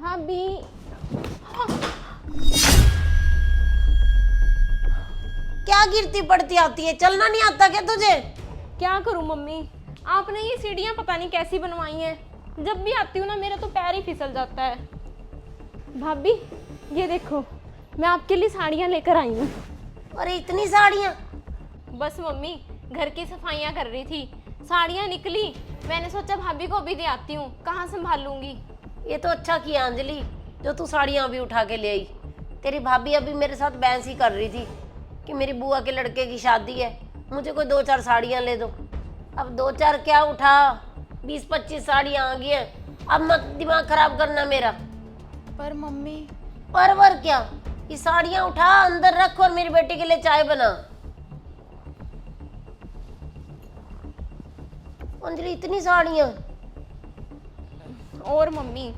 भाभी। क्या गिरती पड़ती आती है, चलना नहीं आता क्या तुझे? क्या करूं मम्मी, आपने ये सीढ़ियां पता नहीं कैसी बनवाई हैं। जब भी आती हूँ ना मेरा तो पैर ही फिसल जाता है। भाभी ये देखो, मैं आपके लिए साड़ियाँ लेकर आई हूँ। अरे इतनी साड़ियाँ? बस मम्मी घर की सफाइयाँ कर रही थी, साड़ियाँ निकली, मैंने सोचा भाभी को अभी दे आती हूँ, कहाँ संभाल लूँगी। ये तो अच्छा किया अंजलि, जो तू साड़ियाँ अभी उठा के ले आई। तेरी भाभी अभी मेरे साथ बहस ही कर रही थी कि मेरी बुआ के लड़के की शादी है, मुझे कोई 2-4 साड़ियाँ ले दो। अब 2-4 क्या उठा, 20-25 साड़ियाँ आ गई हैं। अब मत दिमाग खराब करना मेरा। पर मम्मी। परवर क्या, ये साड़ियाँ उठा अंदर रख और मेरी बेटी के लिए चाय बना। अंजलि इतनी साड़ियाँ? और मम्मी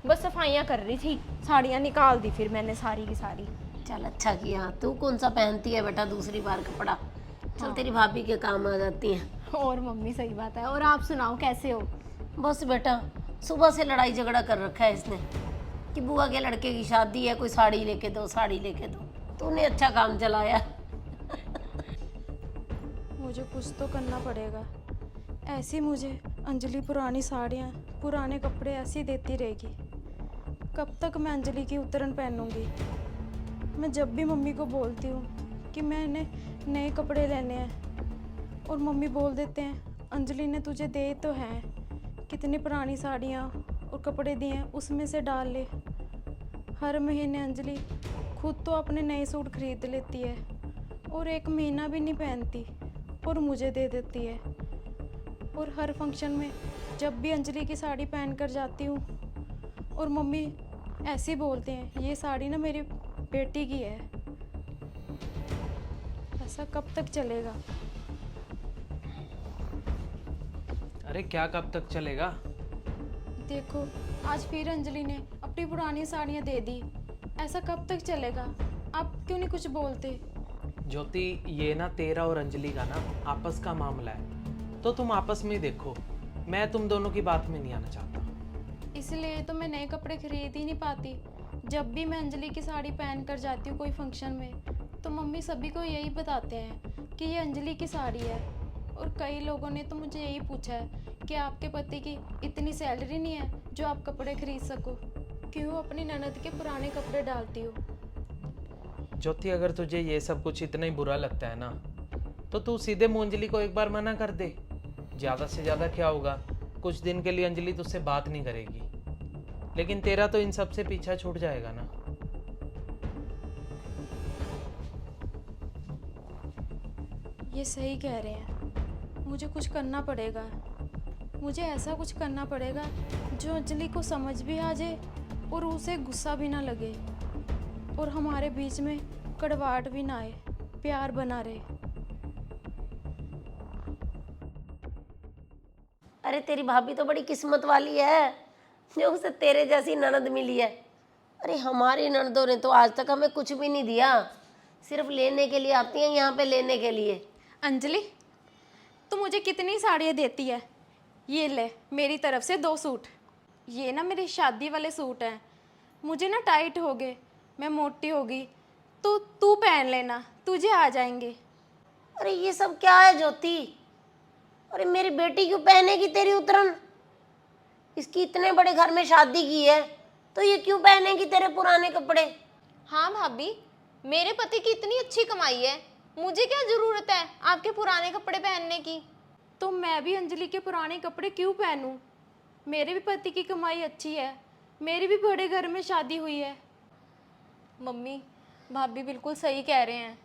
बस सफाइयाँ कर रही थी, साड़ियाँ निकाल दी फिर मैंने सारी की सारी। चल अच्छा किया, तू कौन सा पहनती है बेटा दूसरी बार कपड़ा। चल हाँ। तेरी भाभी के काम आ जाती हैं। और मम्मी सही बात है। और आप सुनाओ कैसे हो? बस बेटा, सुबह से लड़ाई झगड़ा कर रखा है इसने कि बुआ के लड़के की शादी है, कोई साड़ी लेके दो, साड़ी लेके दो। तूने अच्छा काम चलाया। मुझे कुछ तो करना पड़ेगा। ऐसी मुझे अंजलि पुरानी साड़ियाँ, पुराने कपड़े ऐसी देती रहेगी। कब तक मैं अंजलि की उतरन पहनूंगी? मैं जब भी मम्मी को बोलती हूँ कि मैंने नए कपड़े लेने हैं और मम्मी बोल देते हैं अंजलि ने तुझे दे तो हैं, कितनी पुरानी साड़ियाँ और कपड़े दिए हैं उसमें से डाल ले। हर महीने अंजलि खुद तो अपने नए सूट खरीद लेती है और एक महीना भी नहीं पहनती और मुझे दे देती है। और हर फंक्शन में जब भी अंजलि की साड़ी पहन कर जाती हूँ और मम्मी ऐसे ही बोलते हैं ये साड़ी ना मेरी बेटी की है। ऐसा कब तक चलेगा? अरे क्या कब तक चलेगा? देखो आज फिर अंजलि ने अपनी पुरानी साड़ियाँ दे दी। ऐसा कब तक चलेगा? आप क्यों नहीं कुछ बोलते? ज्योति, ये ना तेरा और अंजलि का ना आपस का मामला है, तो तुम आपस में ही देखो। मैं तुम दोनों की बात में नहीं आना चाहता। इसलिए तो मैं नए कपड़े खरीद ही नहीं पाती। जब भी मैं अंजलि की साड़ी पहन कर जाती हूँ कोई फंक्शन में, तो मम्मी सभी को यही बताते हैं कि ये अंजलि की साड़ी है। और कई लोगों ने तो मुझे यही पूछा है कि आपके पति की इतनी सैलरी नहीं है जो आप कपड़े खरीद सको, क्यों अपनी ननद के पुराने कपड़े डालती हो? ज्योति, अगर तुझे ये सब कुछ इतना ही बुरा लगता है ना, तो तू सीधे मुंह अंजलि को एक बार मना कर दे। ज़्यादा से ज़्यादा क्या होगा, कुछ दिन के लिए अंजलि तुझसे बात नहीं करेगी, लेकिन तेरा तो इन सब से पीछा छूट जाएगा ना। ये सही कह रहे हैं, मुझे कुछ करना पड़ेगा। मुझे ऐसा कुछ करना पड़ेगा जो अंजलि को समझ भी आ जाए और उसे गुस्सा भी ना लगे और हमारे बीच में कड़वाहट भी ना आए, प्यार बना रहे। अरे तेरी भाभी तो बड़ी किस्मत वाली है जो उसे तेरे जैसी ननद मिली है। अरे हमारी ननदों ने तो आज तक हमें कुछ भी नहीं दिया, सिर्फ लेने के लिए आती हैं यहाँ पे, लेने के लिए। अंजलि तू मुझे कितनी साड़ियाँ देती है? ये ले मेरी तरफ से 2 सूट। ये ना मेरी शादी वाले सूट हैं, मुझे ना टाइट हो गए, मैं मोटी हो गई, तो तू पहन लेना, तुझे आ जाएंगे। अरे ये सब क्या है ज्योति? अरे मेरी बेटी क्यों पहनेगी तेरी उतरन? इसकी इतने बड़े घर में शादी की है तो ये क्यों पहनेगी तेरे पुराने कपड़े? हाँ भाभी, मेरे पति की इतनी अच्छी कमाई है, मुझे क्या जरूरत है आपके पुराने कपड़े पहनने की। तो मैं भी अंजलि के पुराने कपड़े क्यों पहनूं? मेरे भी पति की कमाई अच्छी है, मेरी भी बड़े घर में शादी हुई है। मम्मी भाभी बिल्कुल सही कह रहे हैं,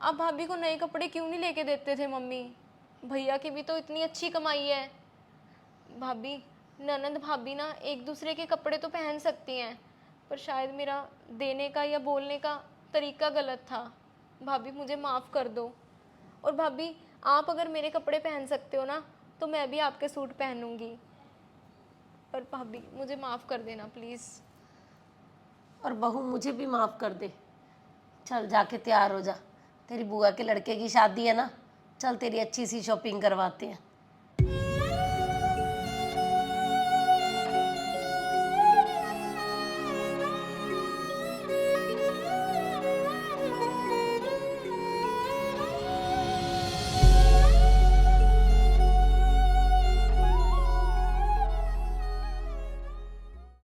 आप भाभी को नए कपड़े क्यों नहीं लेके देते थे? मम्मी भैया की भी तो इतनी अच्छी कमाई है। भाभी ननद भाभी ना एक दूसरे के कपड़े तो पहन सकती हैं, पर शायद मेरा देने का या बोलने का तरीका गलत था। भाभी मुझे माफ़ कर दो। और भाभी आप अगर मेरे कपड़े पहन सकते हो ना तो मैं भी आपके सूट पहनूंगी, पर भाभी मुझे माफ़ कर देना प्लीज़। और बहू मुझे भी माफ़ कर दे। चल जाके तैयार हो जा, तेरी बुआ के लड़के की शादी है ना, चल तेरी अच्छी सी शॉपिंग करवाते हैं।